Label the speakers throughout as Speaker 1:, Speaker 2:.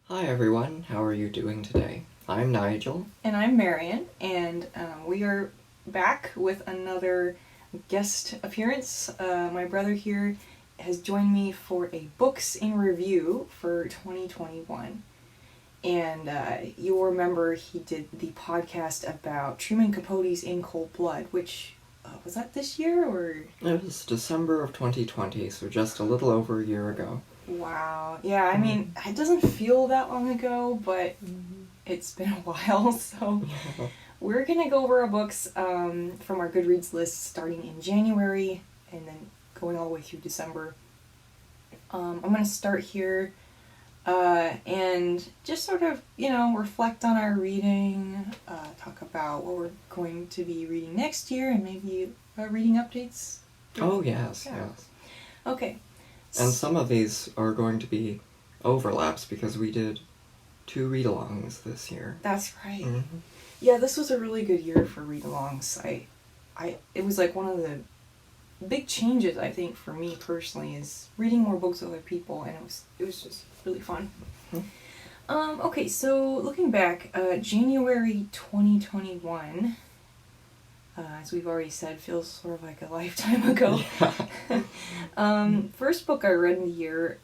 Speaker 1: Hi everyone, how are you doing today? I'm Nigel.
Speaker 2: And I'm Marion, and we are back with another guest appearance. My brother here has joined me for a Books in Review for 2021. And you'll remember he did the podcast about Truman Capote's In Cold Blood, which, was that this year or?
Speaker 1: It was December of 2020, so just a little over a year ago.
Speaker 2: Wow. Yeah, I mean, it doesn't feel that long ago, but it's been a while, so we're going to go over our books from our Goodreads list starting in January and then going all the way through December. I'm going to start here and just sort of, reflect on our reading, talk about what we're going to be reading next year, and maybe reading updates.
Speaker 1: Oh, yes.
Speaker 2: Okay.
Speaker 1: And some of these are going to be overlaps because we did 2 read-alongs this year.
Speaker 2: That's right.
Speaker 1: Mm-hmm.
Speaker 2: Yeah, this was a really good year for read-alongs. It was like one of the big changes, I think, for me personally, is reading more books with other people, and it was just really fun. Mm-hmm. Okay, so looking back, January 2021, as we've already said, feels sort of like a lifetime ago. First book I read in the year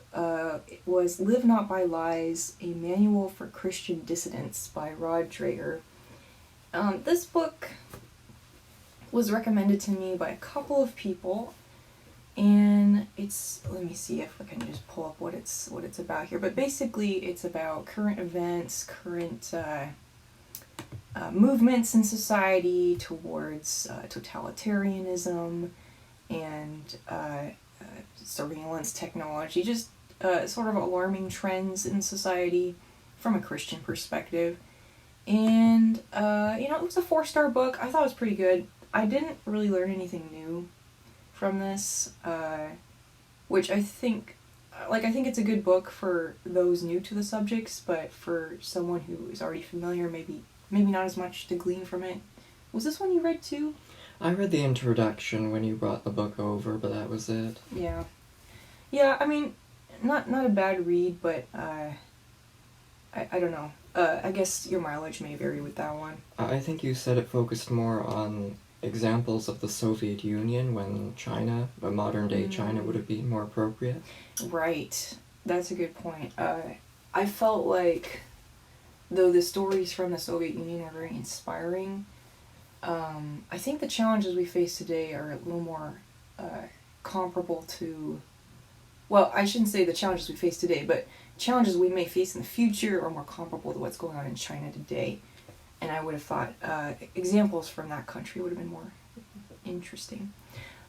Speaker 2: was Live Not by Lies, A Manual for Christian Dissidents by Dreher. This book was recommended to me by a couple of people, and let me see if I can just pull up what it's about here, but basically it's about current events, current movements in society towards totalitarianism and surveillance technology, just sort of alarming trends in society from a Christian perspective. And, it was a 4-star book. I thought it was pretty good. I didn't really learn anything new from this, which I think it's a good book for those new to the subjects, but for someone who is already familiar, maybe not as much to glean from it. Was this one you read too?
Speaker 1: I read the introduction when you brought the book over, but that was it.
Speaker 2: Yeah. Yeah, I mean, not a bad read, but I don't know. I guess your mileage may vary with that one.
Speaker 1: I think you said it focused more on examples of the Soviet Union when China, modern-day China, would have been more appropriate.
Speaker 2: Right. That's a good point. I felt like, though the stories from the Soviet Union are very inspiring, I think the challenges we face today are a little more comparable to... Well, I shouldn't say the challenges we face today, but challenges we may face in the future are more comparable to what's going on in China today. And I would have thought examples from that country would have been more interesting.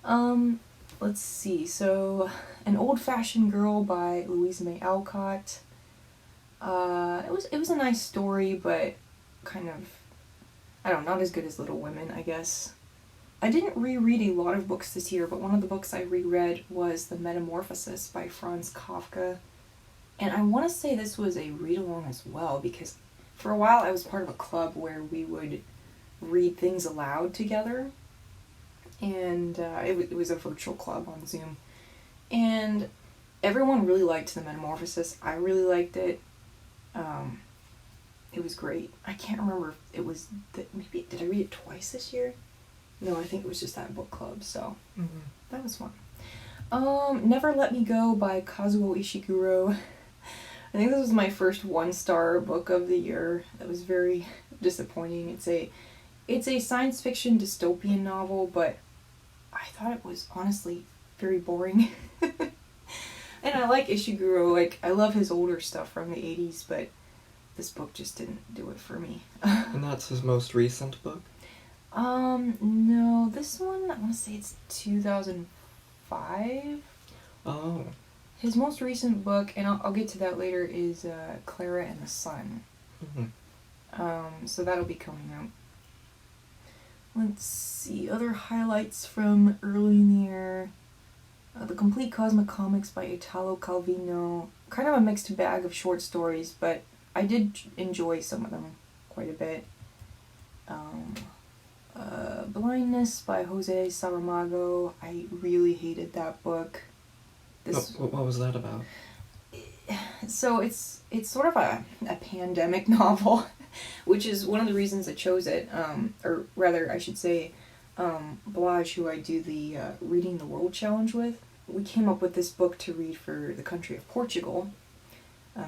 Speaker 2: Let's see. So, An Old-Fashioned Girl by Louisa May Alcott. It was a nice story, but kind of, I don't know, not as good as Little Women, I guess. I didn't reread a lot of books this year, but one of the books I reread was The Metamorphosis by Franz Kafka. And I want to say this was a read-along as well, because for a while I was part of a club where we would read things aloud together. And it was a virtual club on Zoom. And everyone really liked The Metamorphosis. I really liked it. It was great. I can't remember if it was... maybe did I read it twice this year? No, I think it was just that book club, so that was fun. Never Let Me Go by Kazuo Ishiguro. I think this was my first 1-star book of the year. That was very disappointing. It's a science fiction dystopian novel, but I thought it was honestly very boring. And I like Ishiguro, I love his older stuff from the 80s, but this book just didn't do it for me.
Speaker 1: And that's his most recent book?
Speaker 2: No, this one, I want to say it's 2005.
Speaker 1: Oh.
Speaker 2: His most recent book, and I'll get to that later, is Klara and the Sun. Mm-hmm. So that'll be coming out. Let's see, other highlights from early in the year. The Complete Cosmic Comics by Italo Calvino. Kind of a mixed bag of short stories, but I did enjoy some of them quite a bit. Blindness by José Saramago. I really hated that book.
Speaker 1: What was that about?
Speaker 2: So it's sort of a pandemic novel, which is one of the reasons I chose it. Or rather, I should say, Blage, who I do the Reading the World Challenge with, we came up with this book to read for the country of Portugal,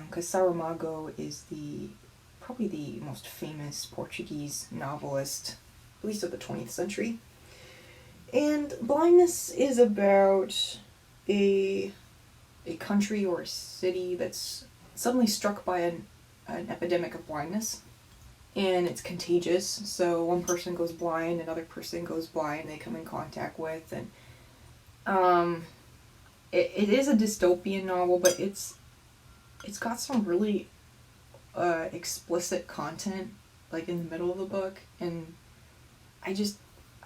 Speaker 2: because Saramago is probably the most famous Portuguese novelist, at least of the 20th century. And Blindness is about a country or a city that's suddenly struck by an epidemic of blindness. And it's contagious, so one person goes blind, another person goes blind, they come in contact with, and it is a dystopian novel, but it's got some really explicit content, like in the middle of the book, and I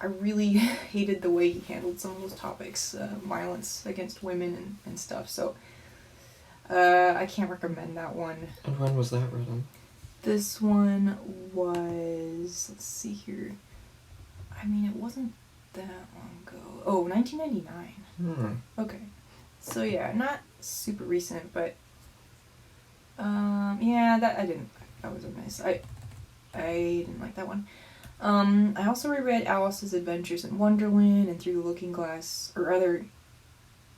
Speaker 2: really hated the way he handled some of those topics, violence against women and stuff, so I can't recommend that one.
Speaker 1: And when was that written?
Speaker 2: This one was, let's see here, I mean, it wasn't that long ago. Oh, 1999. Okay. So yeah, not super recent, but yeah, that was a miss. I didn't like that one. I also reread Alice's Adventures in Wonderland and Through the Looking Glass, or rather,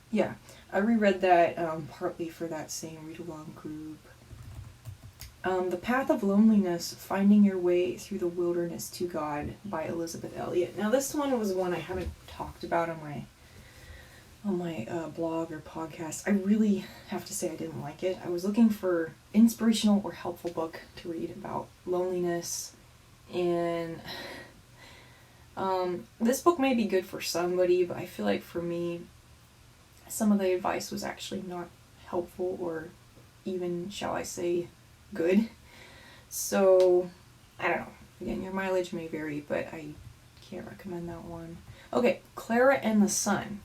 Speaker 2: yeah, I reread that partly for that same read-along group. The Path of Loneliness, Finding Your Way Through the Wilderness to God by Elisabeth Elliot. Now this one was one I haven't talked about on my blog or podcast. I really have to say I didn't like it. I was looking for inspirational or helpful book to read about loneliness, and this book may be good for somebody, but I feel like for me, some of the advice was actually not helpful or even, shall I say, good. So, I don't know. Again, your mileage may vary, but I can't recommend that one. Okay, Klara and the Sun.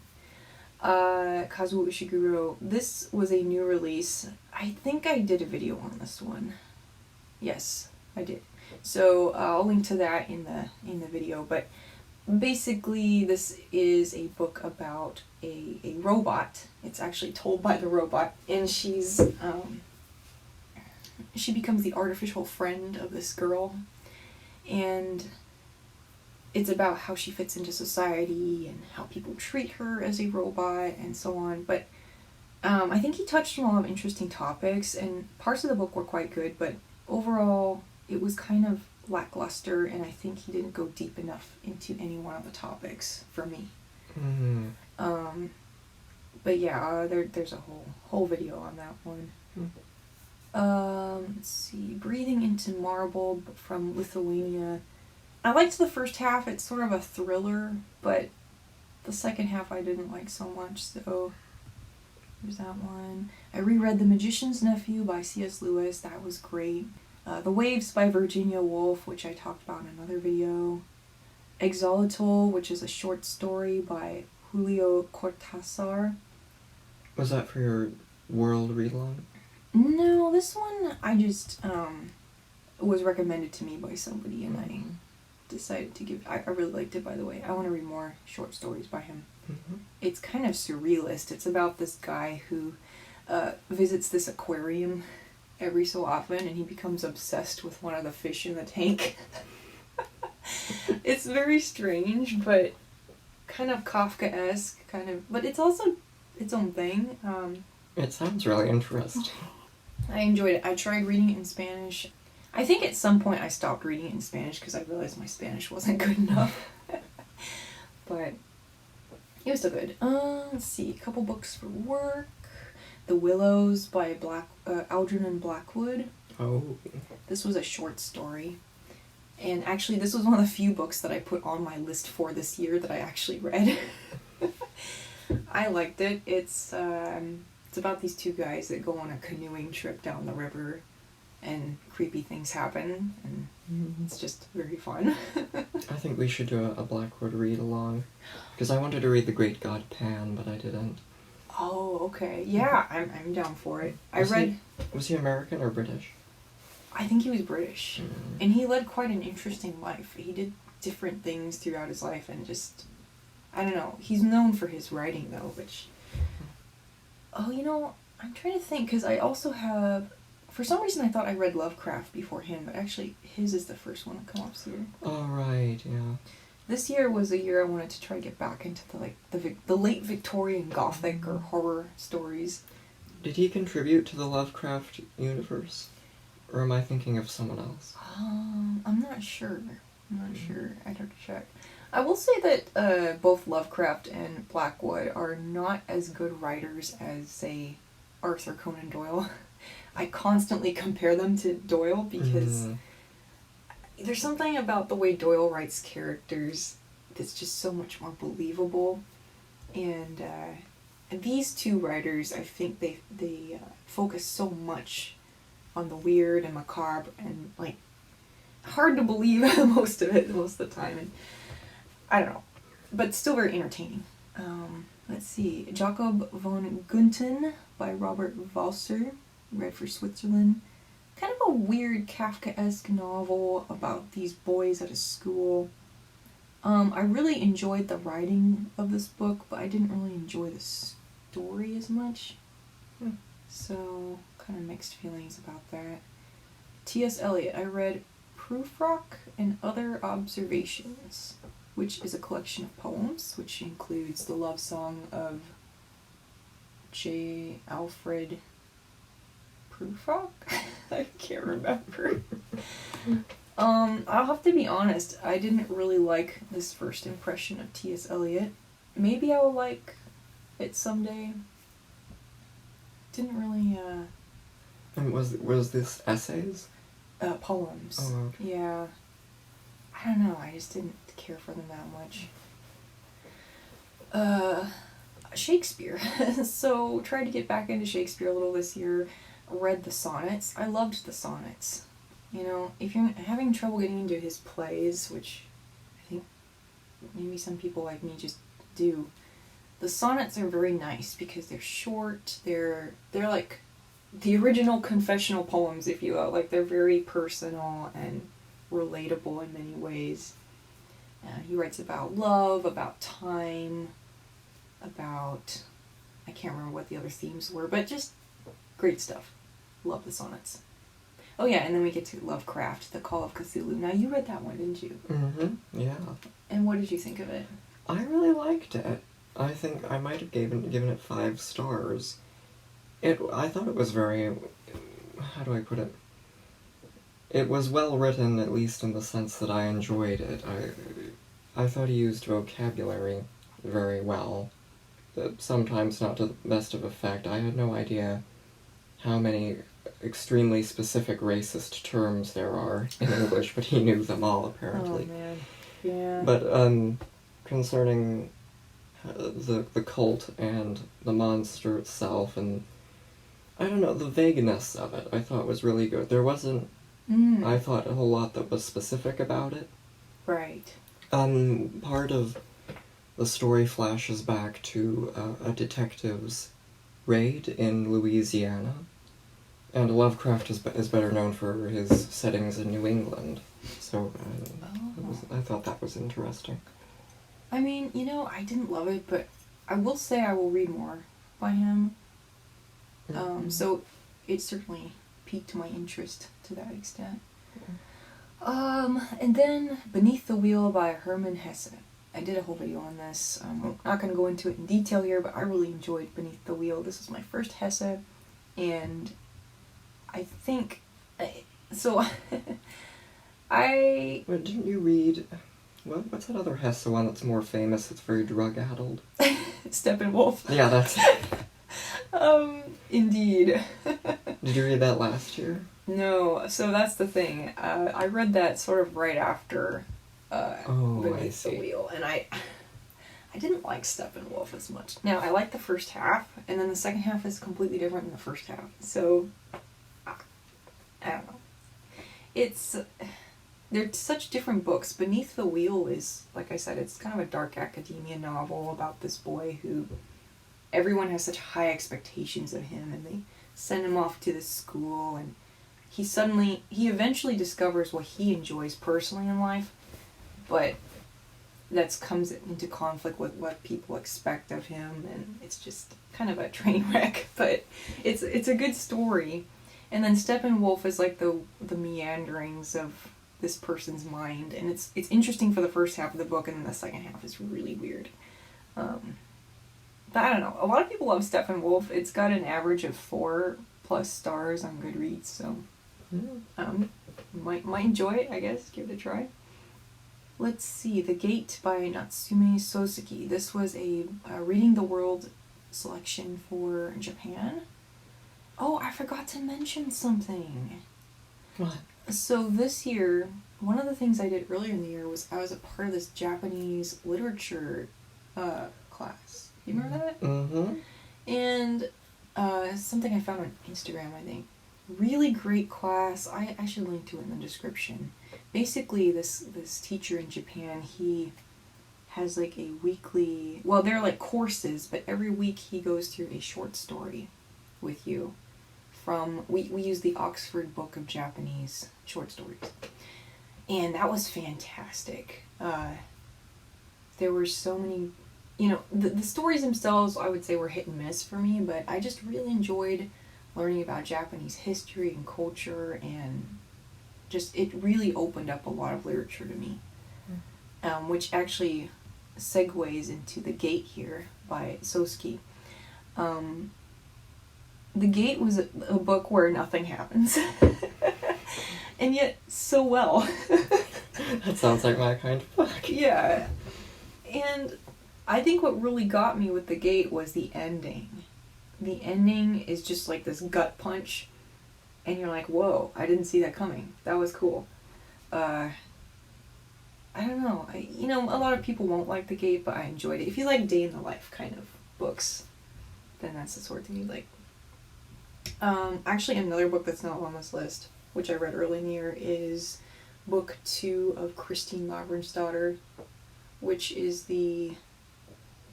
Speaker 2: Kazuo Ishiguro. This was a new release. I think I did a video on this one. Yes, I did. So I'll link to that in the video. But basically, this is a book about a robot. It's actually told by the robot, and she becomes the artificial friend of this girl, and it's about how she fits into society and how people treat her as a robot and so on. But I think he touched on a lot of interesting topics, and parts of the book were quite good, but overall it was kind of lackluster, and I think he didn't go deep enough into any one of the topics for me.
Speaker 1: Mm-hmm.
Speaker 2: But yeah, there's a whole video on that one. Let's see, Breathing into Marble from Lithuania. I liked the first half. It's sort of a thriller, but the second half I didn't like so much, so there's that one. I reread The Magician's Nephew by C.S. Lewis. That was great. The Waves by Virginia Woolf, which I talked about in another video. Axolotl, which is a short story by Julio Cortázar.
Speaker 1: Was that for your world read-along?
Speaker 2: No, this one I just was recommended to me by somebody, and I decided to give. I really liked it, by the way. I want to read more short stories by him.
Speaker 1: Mm-hmm.
Speaker 2: It's kind of surrealist. It's about this guy who visits this aquarium every so often, and he becomes obsessed with one of the fish in the tank. It's very strange, but kind of Kafka-esque, but it's also its own thing.
Speaker 1: It sounds really interesting.
Speaker 2: I enjoyed it. I tried reading it in Spanish. I think at some point I stopped reading it in Spanish because I realized my Spanish wasn't good enough. But it was still good. Let's see, a couple books for work. The Willows by Algernon Blackwood.
Speaker 1: Oh.
Speaker 2: This was a short story. And actually, this was one of the few books that I put on my list for this year that I actually read. I liked it. It's about these two guys that go on a canoeing trip down the river, and creepy things happen, and it's just very fun.
Speaker 1: I think we should do a Blackwood read-along, because I wanted to read The Great God Pan, but I didn't.
Speaker 2: Oh, okay. Yeah, I'm down for it.
Speaker 1: Was he American or British?
Speaker 2: I think he was British, and he led quite an interesting life. He did different things throughout his life, and just, I don't know. He's known for his writing, though, which... Oh, I'm trying to think, because I also have... For some reason I thought I read Lovecraft before him, but actually his is the first one that comes up here.
Speaker 1: Oh, right, yeah.
Speaker 2: This year was a year I wanted to try to get back into the late Victorian Gothic or horror stories.
Speaker 1: Did he contribute to the Lovecraft universe? Or am I thinking of someone else?
Speaker 2: I'm not sure. I'd have to check. I will say that both Lovecraft and Blackwood are not as good writers as, say, Arthur Conan Doyle. I constantly compare them to Doyle because there's something about the way Doyle writes characters that's just so much more believable. And these two writers, I think they focus so much on the weird and macabre and, like, hard to believe most of the time. And I don't know. But still very entertaining. Let's see. Jakob von Gunten by Robert Walser, read for Switzerland. Kind of a weird Kafkaesque novel about these boys at a school. I really enjoyed the writing of this book, but I didn't really enjoy the story as much. So, kind of mixed feelings about that. T.S. Eliot, I read Prufrock and Other Observations, which is a collection of poems, which includes the love song of J. Alfred Prufrock? I can't remember. I'll have to be honest, I didn't really like this first impression of T.S. Eliot. Maybe I will like it someday. Didn't really,
Speaker 1: And was this essays?
Speaker 2: Poems.
Speaker 1: Oh, okay.
Speaker 2: Yeah. I don't know, I just didn't care for them that much. Shakespeare. So, tried to get back into Shakespeare a little this year. Read the Sonnets. I loved the Sonnets. You know, if you're having trouble getting into his plays, which I think maybe some people like me just do, the Sonnets are very nice because they're short, they're like the original confessional poems, if you will. Like, they're very personal and relatable in many ways. He writes about love, about time, about... I can't remember what the other themes were, but just great stuff. Love the Sonnets. Oh yeah, and then we get to Lovecraft, The Call of Cthulhu. Now, you read that one, didn't you?
Speaker 1: Mm-hmm, yeah.
Speaker 2: And what did you think of it?
Speaker 1: I really liked it. I think I might have given it 5 stars. I thought it was very... How do I put it? It was well written, at least in the sense that I enjoyed it. I thought he used vocabulary very well. Sometimes not to the best of effect. I had no idea how many extremely specific racist terms there are in English, but he knew them all, apparently.
Speaker 2: Oh, man. Yeah.
Speaker 1: But, concerning the cult and the monster itself, and, I don't know, the vagueness of it, I thought was really good. There wasn't, I thought, a whole lot that was specific about it.
Speaker 2: Right.
Speaker 1: Part of the story flashes back to a detective's raid in Louisiana, and Lovecraft is better known for his settings in New England, so I thought that was interesting.
Speaker 2: I mean, you know, I didn't love it, but I will say I will read more by him. So it certainly piqued my interest to that extent. And then Beneath the Wheel by Hermann Hesse. I did a whole video on this. I'm not going to go into it in detail here, but I really enjoyed Beneath the Wheel. This was my first Hesse, and I think... So,
Speaker 1: Wait, didn't you read... What's that other Hesse one that's more famous, it's very drug-addled?
Speaker 2: Steppenwolf.
Speaker 1: Yeah, that's it.
Speaker 2: Indeed.
Speaker 1: Did you read that last year?
Speaker 2: No, so that's the thing. I read that sort of right after Beneath the Wheel, and I didn't like Steppenwolf as much. Now, I liked the first half, and then the second half is completely different than the first half, so I don't know. They're such different books. Beneath the Wheel is, like I said, it's kind of a dark academia novel about this boy who everyone has such high expectations of him, and they send him off to this school, and he eventually discovers what he enjoys personally in life, but that comes into conflict with what people expect of him, and it's just kind of a train wreck, but it's a good story. And then Steppenwolf is like the meanderings of this person's mind, and it's interesting for the first half of the book, and then the second half is really weird. But I don't know, a lot of people love Steppenwolf. It's got an average of 4+ stars on Goodreads, so might enjoy it, I guess. Give it a try. Let's see, The Gate by Natsume Soseki. This was a Reading the World selection for Japan. Oh, I forgot to mention something.
Speaker 1: What?
Speaker 2: So this year, one of the things I did earlier in the year was I was a part of this Japanese literature class. You remember that?
Speaker 1: Mm-hmm.
Speaker 2: And something I found on Instagram, I think. Really great class. I should link to it in the description. Basically, this teacher in Japan, he has like a weekly... Well, they're like courses, but every week he goes through a short story with you. We use the Oxford Book of Japanese short stories. And that was fantastic. There were so many... You know, the stories themselves, I would say, were hit and miss for me, but I just really enjoyed learning about Japanese history and culture, and just it really opened up a lot of literature to me. Which actually segues into The Gate here by Soseki. The Gate was a book where nothing happens. And yet, so well.
Speaker 1: That sounds like my kind of book.
Speaker 2: Yeah. And I think what really got me with The Gate was the ending. The ending is just like this gut punch, and you're like, whoa, I didn't see that coming. That was cool. I don't know. A lot of people won't like The Gate, but I enjoyed it. If you like day in the life kind of books, then that's the sort of thing you like. Actually, another book that's not on this list, which I read early in the year, is book 2 of Kristin Lavransdatter, which is the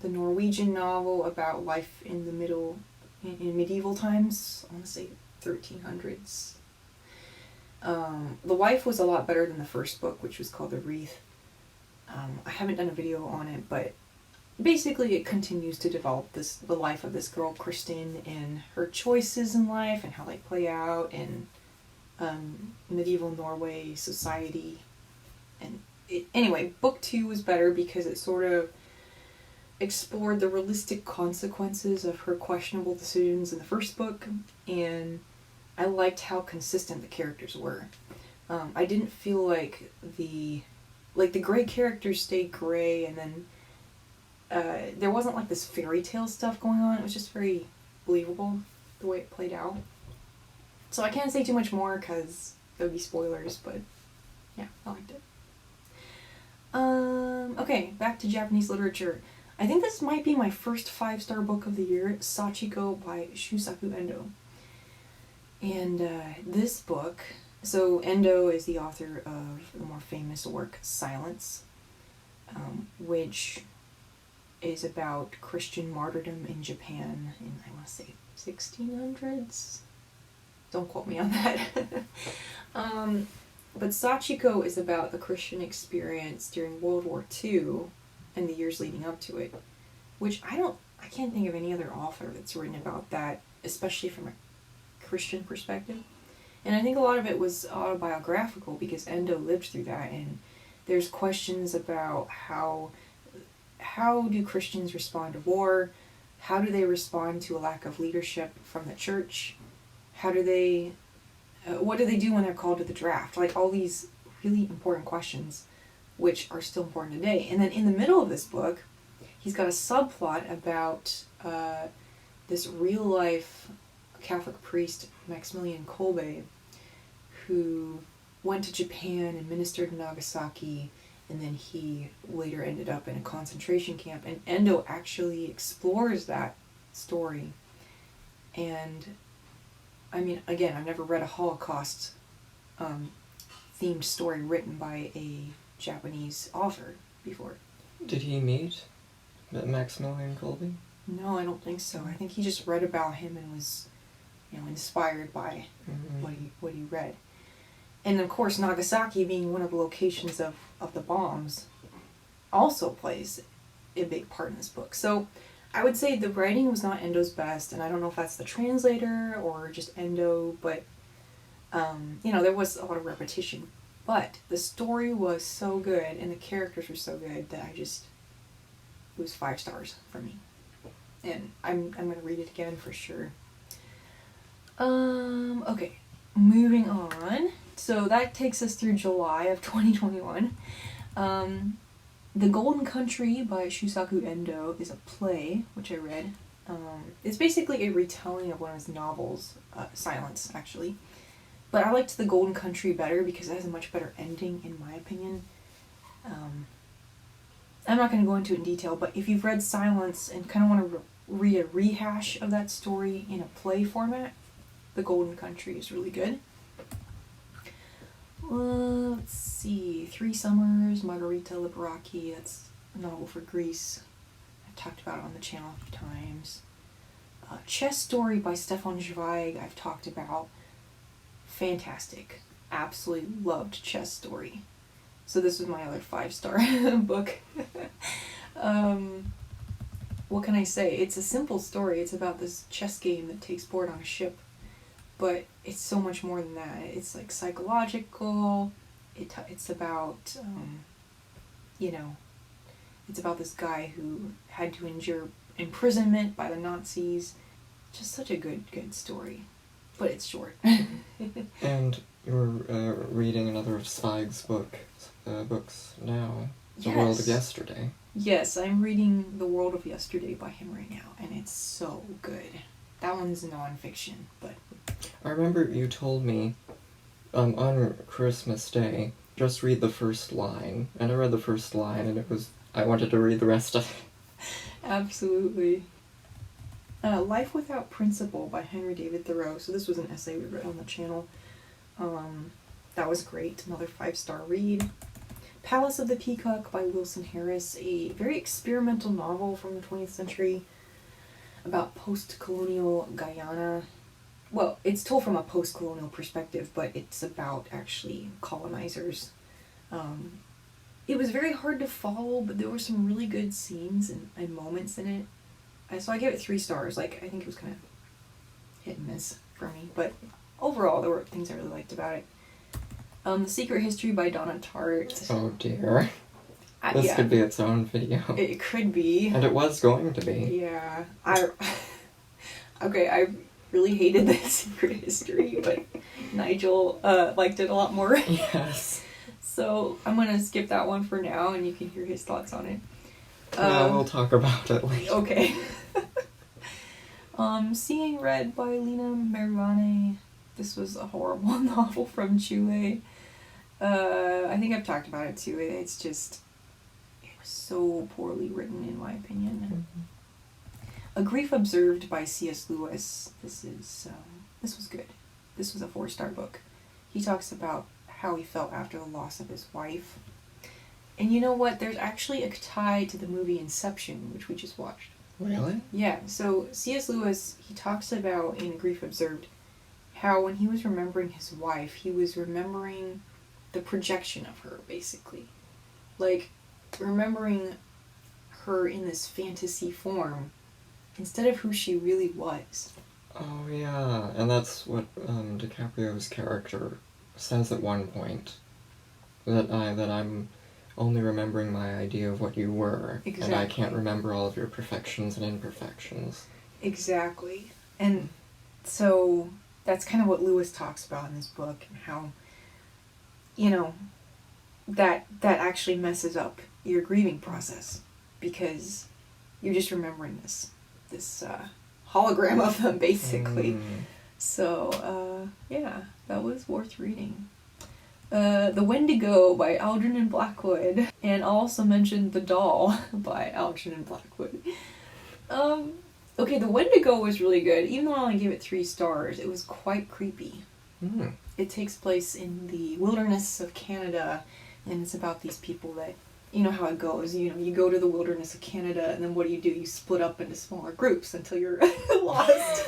Speaker 2: Norwegian novel about life in the in medieval times. I want to say 1300s. The wife was a lot better than the first book, which was called The Wreath. I haven't done a video on it, but basically it continues to develop the life of this girl, Kristin, and her choices in life and how they play out in medieval Norway society. And anyway, book 2 was better because it sort of explored the realistic consequences of her questionable decisions in the first book, and I liked how consistent the characters were. I didn't feel like the gray characters stayed gray, and then there wasn't like this fairy tale stuff going on. It was just very believable the way it played out. So I can't say too much more because there would be spoilers, but yeah, I liked it. Okay, back to Japanese literature. I think this might be my first 5-star book of the year, Sachiko by Shusaku Endo. And this book, so Endo is the author of the more famous work Silence, which is about Christian martyrdom in Japan in, I want to say, 1600s? Don't quote me on that. But Sachiko is about the Christian experience during World War II and the years leading up to it, which I can't think of any other author that's written about that, especially from a Christian perspective. And I think a lot of it was autobiographical because Endo lived through that, and there's questions about how do Christians respond to war, how do they respond to a lack of leadership from the church, what do they do when they're called to the draft, like all these really important questions which are still important today. And then in the middle of this book, he's got a subplot about this real-life Catholic priest, Maximilian Kolbe, who went to Japan and ministered in Nagasaki, and then he later ended up in a concentration camp. And Endo actually explores that story. And, I mean, again, I've never read a Holocaust themed story written by a Japanese author before.
Speaker 1: Did he meet Maximilian Kolbe?
Speaker 2: No, I don't think so. I think he just read about him and was, inspired by what he read. And of course, Nagasaki being one of the locations of the bombs, also plays a big part in this book. So I would say the writing was not Endo's best, and I don't know if that's the translator or just Endo, but there was a lot of repetition. But the story was so good and the characters were so good that it was 5 stars for me. And I'm going to read it again for sure. Okay, moving on. So that takes us through July of 2021. The Golden Country by Shusaku Endo is a play, which I read. It's basically a retelling of one of his novels, Silence, actually. But I liked The Golden Country better because it has a much better ending, in my opinion. I'm not going to go into it in detail, but if you've read Silence and kind of want to read a rehash of that story in a play format, The Golden Country is really good. Let's see. 3 Summers, Margarita Liberace, that's a novel for Greece. I've talked about it on the channel a few times. Chess Story by Stefan Zweig, I've talked about. Fantastic. Absolutely loved Chess Story. So this was my other 5-star book. What can I say? It's a simple story. It's about this chess game that takes board on a ship. But it's so much more than that. It's like psychological. It's about, it's about this guy who had to endure imprisonment by the Nazis. Just such a good story. But it's short.
Speaker 1: And you're reading another of Zweig's books now, The
Speaker 2: Yes.
Speaker 1: World of Yesterday.
Speaker 2: Yes, I'm reading The World of Yesterday by him right now, and it's so good. That one's nonfiction, but...
Speaker 1: I remember you told me, on Christmas Day, just read the first line, and I read the first line, and I wanted to read the rest of it.
Speaker 2: Absolutely. Life Without Principle by Henry David Thoreau. So this was an essay we read on the channel. That was great. Another 5-star read. Palace of the Peacock by Wilson Harris. A very experimental novel from the 20th century about post-colonial Guyana. Well, it's told from a post-colonial perspective, but it's about actually colonizers. It was very hard to follow, but there were some really good scenes and moments in it. So I gave it 3 stars. I think it was kind of hit and miss for me. But overall, there were things I really liked about it. The Secret History by Donna Tartt.
Speaker 1: Oh dear. This could be its own video.
Speaker 2: It could be.
Speaker 1: And it was going to be.
Speaker 2: Yeah. I really hated The Secret History, but Nigel liked it a lot more.
Speaker 1: Yes.
Speaker 2: So I'm going to skip that one for now, and you can hear his thoughts on it.
Speaker 1: Yeah, we'll talk about it later.
Speaker 2: Okay. Seeing Red by Lina Meruane. This was a horrible novel from Chile. I think I've talked about it too. It was so poorly written, in my opinion. Mm-hmm. A Grief Observed by C.S. Lewis. This was good. This was a 4-star book. He talks about how he felt after the loss of his wife. And you know what? There's actually a tie to the movie Inception, which we just watched.
Speaker 1: Really?
Speaker 2: Yeah. So C.S. Lewis, he talks about in Grief Observed how when he was remembering his wife, he was remembering the projection of her, basically. Like, remembering her in this fantasy form instead of who she really was.
Speaker 1: Oh, yeah. And that's what DiCaprio's character says at one point. That I'm only remembering my idea of what you were. Exactly. And I can't remember all of your perfections and imperfections.
Speaker 2: Exactly. And so that's kind of what Lewis talks about in this book, and how, that actually messes up your grieving process, because you're just remembering this hologram of them, basically. So, yeah, that was worth reading. The Wendigo by Algernon Blackwood, and I'll also mention The Doll by Algernon Blackwood. Okay, The Wendigo was really good. Even though I only gave it 3 stars, it was quite creepy. It takes place in the wilderness of Canada, and it's about these people that, you know how it goes, you go to the wilderness of Canada, and then what do? You split up into smaller groups until you're lost.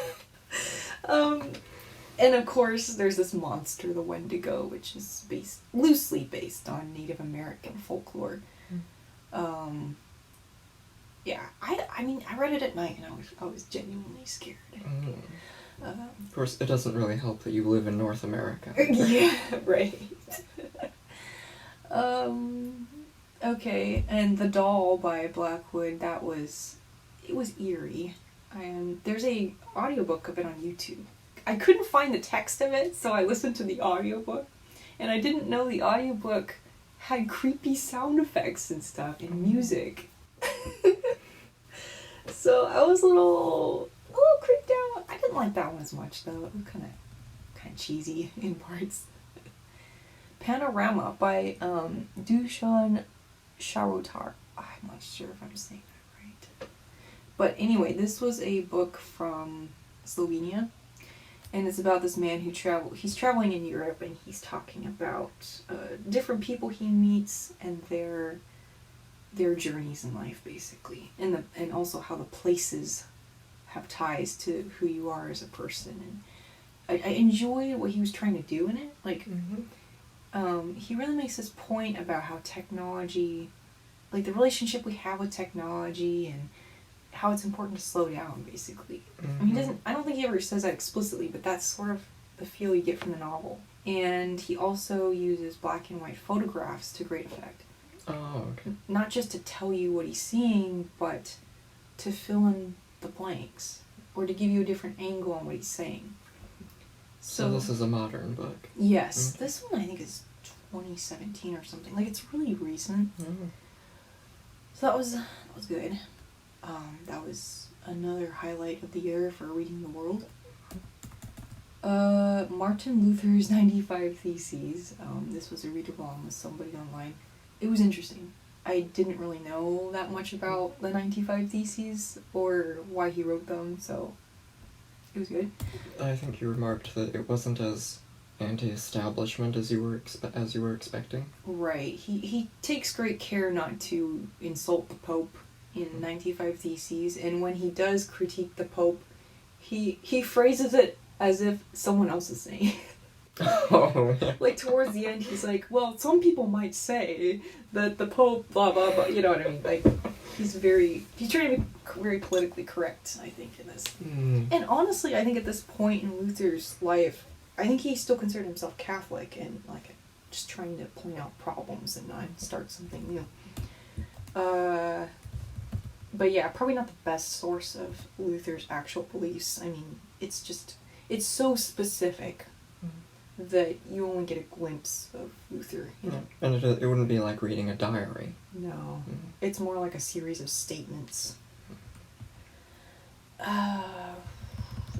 Speaker 2: And of course, there's this monster, the Wendigo, which is loosely based on Native American folklore. Yeah, I mean, I read it at night and I was genuinely scared.
Speaker 1: Of course, it doesn't really help that you live in North America.
Speaker 2: Yeah, right. Okay, and The Doll by Blackwood, it was eerie. And there's a audiobook of it on YouTube. I couldn't find the text of it, so I listened to the audiobook. And I didn't know the audiobook had creepy sound effects and stuff and music. So I was a little creeped out. I didn't like that one as much though. It was kind of cheesy in parts. Panorama by Dusan Sharotar. I'm not sure if I'm saying that right. But anyway, this was a book from Slovenia. And it's about this man he's traveling in Europe, and he's talking about different people he meets and their journeys in life, basically. And also how the places have ties to who you are as a person. And I enjoyed what he was trying to do in it. Like, he really makes this point about how technology, like the relationship we have with technology and how it's important to slow down, basically. I mean, I don't think he ever says that explicitly, but that's sort of the feel you get from the novel. And he also uses black and white photographs to great effect.
Speaker 1: Oh, okay.
Speaker 2: Not just to tell you what he's seeing, but to fill in the blanks, or to give you a different angle on what he's saying.
Speaker 1: So this is a modern book?
Speaker 2: Yes. This one I think is 2017 or something. Like, it's really recent. So that was good. That was another highlight of the year for reading the world. Martin Luther's 95 Theses. This was a read-along with somebody online. It was interesting. I didn't really know that much about the 95 Theses or why he wrote them, so it was good.
Speaker 1: I think you remarked that it wasn't as anti-establishment as you were expecting.
Speaker 2: Right. He takes great care not to insult the Pope in 95 Theses, and when he does critique the Pope, he phrases it as if someone else is saying it.
Speaker 1: Oh, yeah.
Speaker 2: Like, towards the end, he's like, well, some people might say that the Pope, blah, blah, blah, you know what I mean? Like, he's trying to be very politically correct, I think, in this. And honestly, I think at this point in Luther's life, I think he still considered himself Catholic and, like, just trying to point out problems and not start something new. But yeah, probably not the best source of Luther's actual beliefs. I mean, it's so specific that you only get a glimpse of Luther. You know?
Speaker 1: And it wouldn't be like reading a diary.
Speaker 2: No. It's more like a series of statements. Let's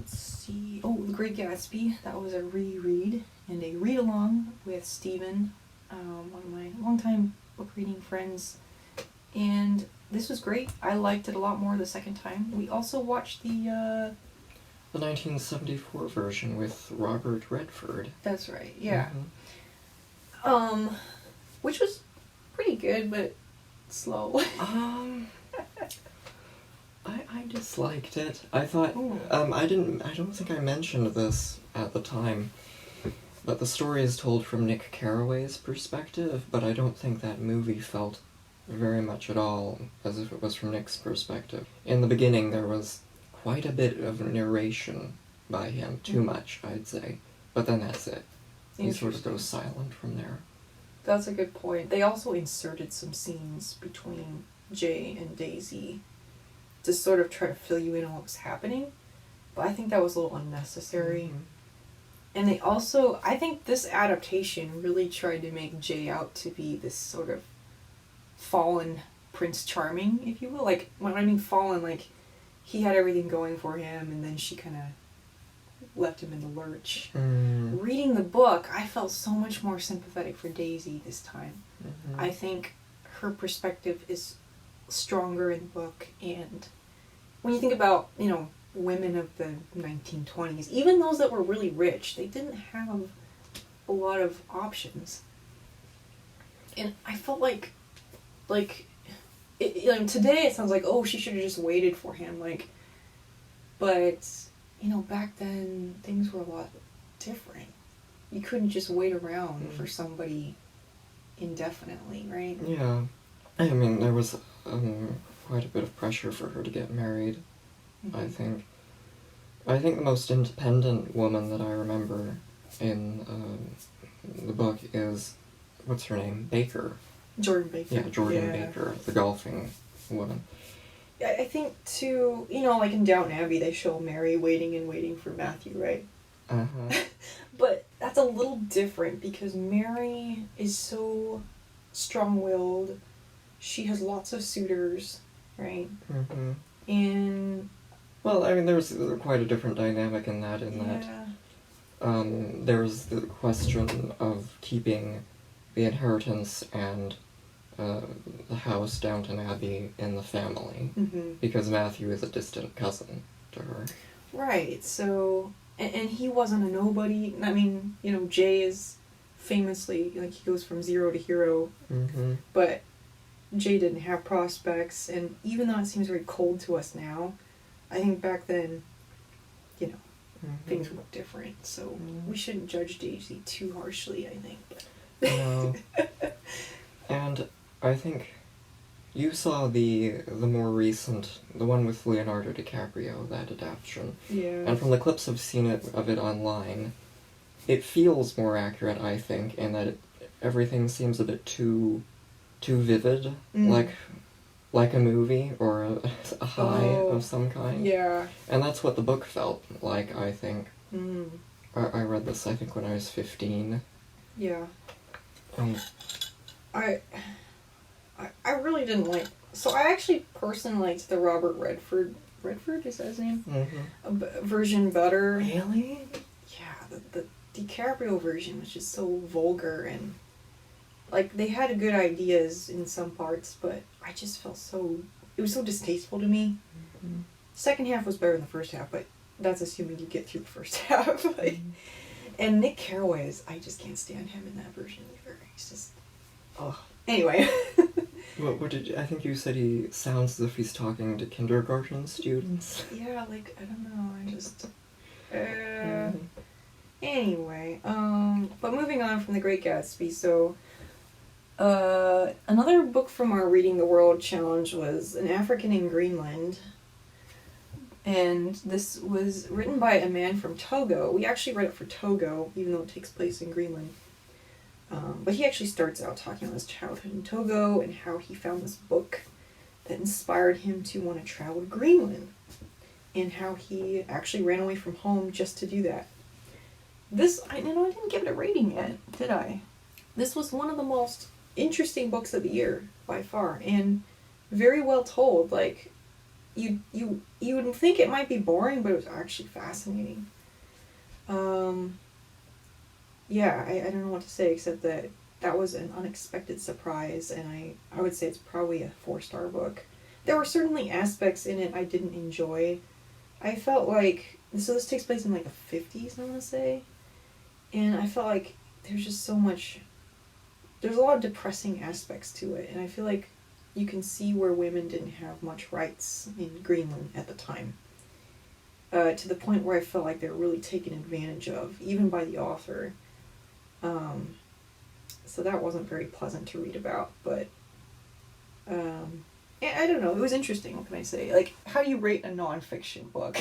Speaker 2: see. Oh, The Great Gatsby. That was a reread and a read-along with Stephen, one of my longtime book reading friends. And this was great. I liked it a lot more the second time. We also watched the
Speaker 1: 1974 version with Robert Redford.
Speaker 2: That's right, yeah. Which was pretty good, but slow.
Speaker 1: I disliked it. I thought, I don't think I mentioned this at the time, but the story is told from Nick Carraway's perspective, but I don't think that movie felt very much at all as if it was from Nick's perspective. In the beginning, there was quite a bit of narration by him, too much, I'd say, but then that's it. He sort of goes silent from there.
Speaker 2: That's a good point. They also inserted some scenes between Jay and Daisy to sort of try to fill you in on what was happening, but I think that was a little unnecessary. And they also, I think this adaptation really tried to make Jay out to be this sort of fallen Prince Charming, if you will. Like, when I mean fallen, like, he had everything going for him, and then she kind of left him in the lurch. Reading the book, I felt so much more sympathetic for Daisy this time. I think her perspective is stronger in the book, and when you think about, you know, women of the 1920s, even those that were really rich, they didn't have a lot of options. And I felt like today it sounds like, oh, she should have just waited for him, like, but, you know, back then things were a lot different. You couldn't just wait around for somebody indefinitely, right?
Speaker 1: Yeah. I mean, there was quite a bit of pressure for her to get married, I think. I think the most independent woman that I remember in the book is, what's her name? Baker.
Speaker 2: Jordan Baker.
Speaker 1: Yeah, Jordan Baker, the golfing woman.
Speaker 2: I think, too, like in Downton Abbey, they show Mary waiting for Matthew, right?
Speaker 1: Uh-huh.
Speaker 2: But that's a little different because Mary is so strong-willed. She has lots of suitors, right?
Speaker 1: Mm-hmm.
Speaker 2: And...
Speaker 1: Well, I mean, there's quite a different dynamic in that, there's the question of keeping the inheritance and the house, Downton Abbey, in the family, because Matthew is a distant cousin to her. Right,
Speaker 2: so... And he wasn't a nobody. I mean, Jay is famously, he goes from zero to hero, but Jay didn't have prospects, and even though it seems very cold to us now, I think back then, things were different, so we shouldn't judge Daisy too harshly, I think.
Speaker 1: No. And I think you saw the more recent, the one with Leonardo DiCaprio, that adaptation.
Speaker 2: Yeah.
Speaker 1: And from the clips I've seen of it online, it feels more accurate, I think, in that everything seems a bit too vivid, like a movie or a high of some kind.
Speaker 2: Yeah.
Speaker 1: And that's what the book felt like, I think. I read this, I think, when I was 15.
Speaker 2: Yeah. I really didn't like... So I actually personally liked the Robert Redford, is that his name? Version better.
Speaker 1: Really?
Speaker 2: Yeah, the DiCaprio version was just so vulgar and... they had good ideas in some parts, but I just felt it was so distasteful to me. Second half was better than the first half, but that's assuming you get through the first half. And Nick Carraway I just can't stand him in that version either. He's just... Oh. Anyway.
Speaker 1: What did I think you said he sounds as if he's talking to kindergarten students?
Speaker 2: Yeah, I don't know, I just... Anyway, but moving on from The Great Gatsby, so... another book from our Reading the World challenge was An African in Greenland. And this was written by a man from Togo. We actually read it for Togo, even though it takes place in Greenland. But he actually starts out talking about his childhood in Togo and how he found this book that inspired him to want to travel to Greenland. And how he actually ran away from home just to do that. I didn't give it a rating yet, did I? This was one of the most interesting books of the year, by far, and very well told. You would think it might be boring, but it was actually fascinating. Yeah, I don't know what to say except that was an unexpected surprise, and I would say it's probably a 4-star book. There were certainly aspects in it I didn't enjoy. I felt so this takes place in the 50s, I want to say, and I felt like there's just so much... There's a lot of depressing aspects to it, and I feel like you can see where women didn't have much rights in Greenland at the time. To the point where I felt like they were really taken advantage of, even by the author. So that wasn't very pleasant to read about, but... I don't know, it was interesting, what can I say? How do you rate a non-fiction book?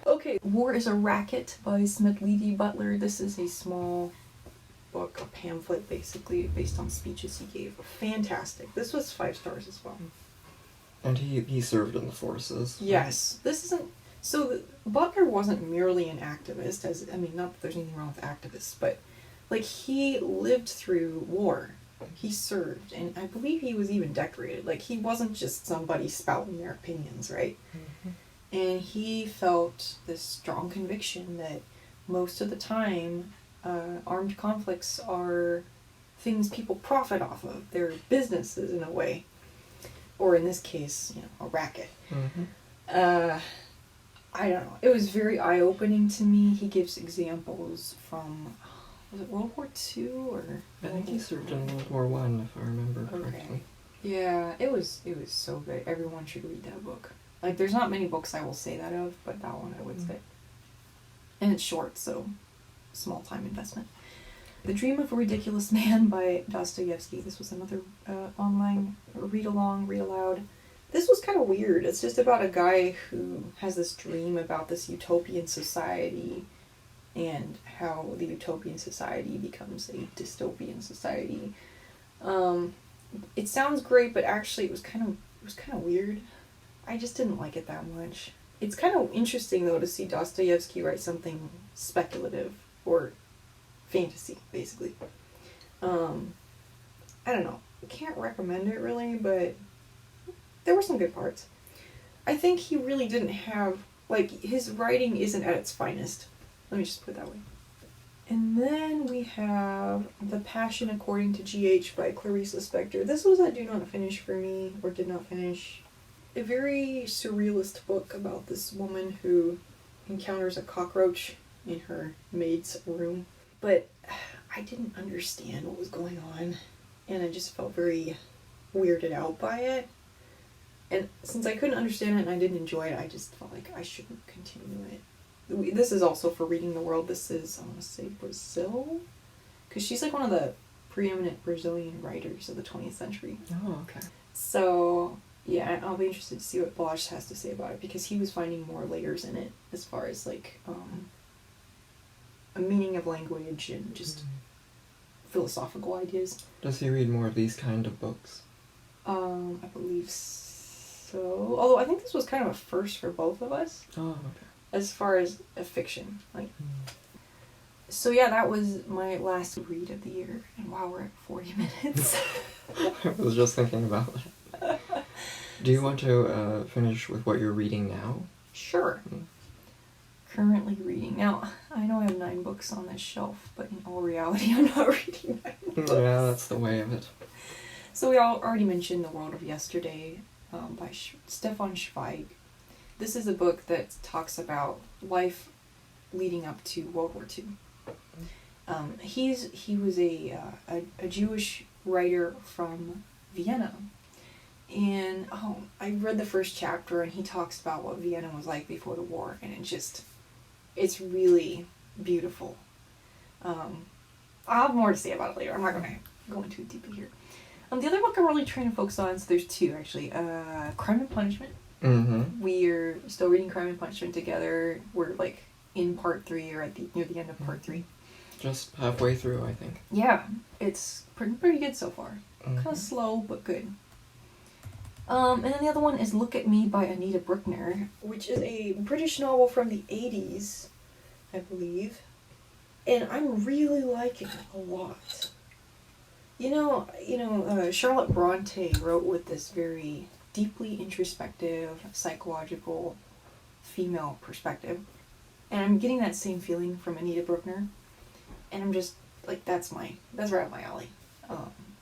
Speaker 2: Okay, War is a Racket by Smedley Butler. This is a small... book, a pamphlet basically, based on speeches he gave. Fantastic. This was 5 stars as well.
Speaker 1: And he served in the forces.
Speaker 2: Yes. This isn't... So, Butler wasn't merely an activist, not that there's anything wrong with activists, but, he lived through war. He served, and I believe he was even decorated. He wasn't just somebody spouting their opinions, right? And he felt this strong conviction that most of the time... armed conflicts are things people profit off of. They're businesses in a way. Or in this case, a racket. I don't know. It was very eye-opening to me. He gives examples from, was it World War II or?
Speaker 1: I think he served in World War I, if I remember correctly.
Speaker 2: Yeah, it was so good. Everyone should read that book. There's not many books I will say that of, but that one I would say. And it's short, so... small time investment. The Dream of a Ridiculous Man by Dostoevsky. This was another online read-along, read-aloud. This was kind of weird. It's just about a guy who has this dream about this utopian society and how the utopian society becomes a dystopian society. It sounds great, but actually it was kind of weird. I just didn't like it that much. It's kind of interesting, though, to see Dostoevsky write something speculative, or fantasy, basically. I don't know. I can't recommend it, really, but there were some good parts. I think he really didn't have, like, his writing isn't at its finest. Let me just put it that way. And then we have The Passion According to G.H. by Clarice Lispector. This was a do not finish for me, or did not finish. A very surrealist book about this woman who encounters a cockroach in her maid's room. But I didn't understand what was going on, and I just felt very weirded out by it. And since I couldn't understand it and I didn't enjoy it, I just felt like I shouldn't continue it. This is also for Reading the World. This is, I want to say, Brazil? Because she's like one of the preeminent Brazilian writers of the 20th century.
Speaker 1: Oh, okay.
Speaker 2: So, yeah, I'll be interested to see what Bosch has to say about it, because he was finding more layers in it as far as, like, a meaning of language and just philosophical ideas.
Speaker 1: Does he read more of these kind of books?
Speaker 2: I believe so. Although I think this was kind of a first for both of us.
Speaker 1: Oh, okay.
Speaker 2: As far as a fiction. Like. So yeah, that was my last read of the year. And wow, we're at 40 minutes.
Speaker 1: I was just thinking about that. Do you want to finish with what you're reading now?
Speaker 2: Sure. Currently reading. Now, I know I have 9 books on this shelf, but in all reality, I'm not reading 9 books.
Speaker 1: Yeah, that's the way of it.
Speaker 2: So we already mentioned The World of Yesterday by Stefan Zweig. This is a book that talks about life leading up to World War II. He was a Jewish writer from Vienna. And I read the first chapter, and he talks about what Vienna was like before the war, and it's really beautiful. I'll have more to say about it later. I'm not going to go into it deeply here. The other book I'm really trying to focus on, so there's 2 actually. Crime and Punishment.
Speaker 1: Mm-hmm.
Speaker 2: We're still reading Crime and Punishment together. We're like in part 3 or near the end of part 3.
Speaker 1: Just halfway through, I think.
Speaker 2: Yeah, it's pretty good so far.
Speaker 1: Mm-hmm.
Speaker 2: Kind of slow, but good. And then the other one is Look at Me by Anita Brookner, which is a British novel from the 80s, I believe. And I'm really liking it a lot. You know, Charlotte Bronte wrote with this very deeply introspective, psychological, female perspective. And I'm getting that same feeling from Anita Brookner. And I'm just, like, that's right up my alley.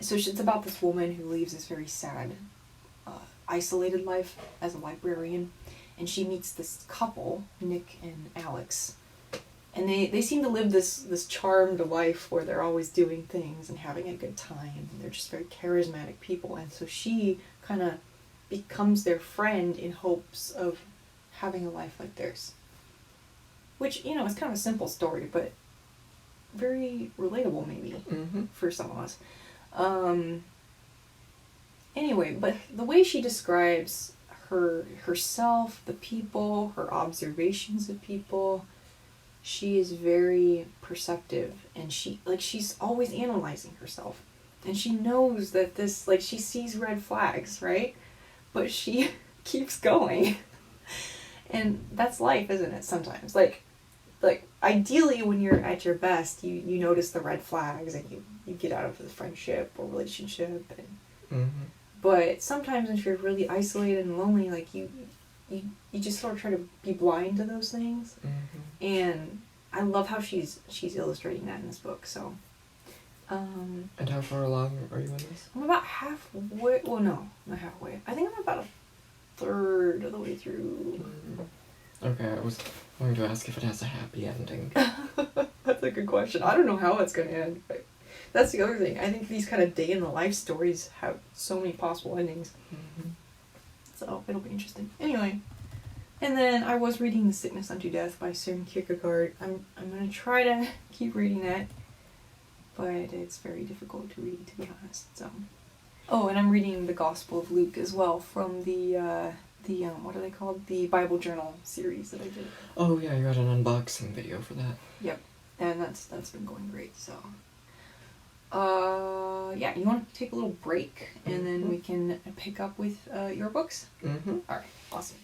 Speaker 2: So it's about this woman who leaves this very sad, isolated life as a librarian. And she meets this couple, Nick and Alex. And they seem to live this charmed life where they're always doing things and having a good time. And they're just very charismatic people. And so she kind of becomes their friend in hopes of having a life like theirs. Which, you know, is kind of a simple story, but very relatable maybe for some of us. Anyway, but the way she describes herself, the people, her observations of people, she is very perceptive, and she's always analyzing herself. And she knows that she sees red flags, right? But she keeps going. And that's life, isn't it, sometimes? Like ideally when you're at your best, you notice the red flags and you get out of the friendship or relationship. But sometimes if you're really isolated and lonely, like you just sort of try to be blind to those things. And I love how she's illustrating that in this book. So.
Speaker 1: And how far along are you in this?
Speaker 2: I'm about halfway. Well, no, not halfway. I think I'm about a third of the way through.
Speaker 1: Okay, I was going to ask if it has a happy ending.
Speaker 2: That's a good question. I don't know how it's going to end, but that's the other thing. I think these kind of day-in-the-life stories have so many possible endings. So it'll be interesting. Anyway, and then I was reading The Sickness Unto Death by Søren Kierkegaard. I'm going to try to keep reading that. but it's very difficult to read, to be honest. So, oh, and I'm reading the Gospel of Luke as well from the what are they called? The Bible Journal series that I did.
Speaker 1: Oh yeah, you had an unboxing video for that.
Speaker 2: Yep, and that's been going great. So, yeah, you want to take a little break, and then we can pick up with your books?
Speaker 1: Mm-hmm.
Speaker 2: All right, awesome.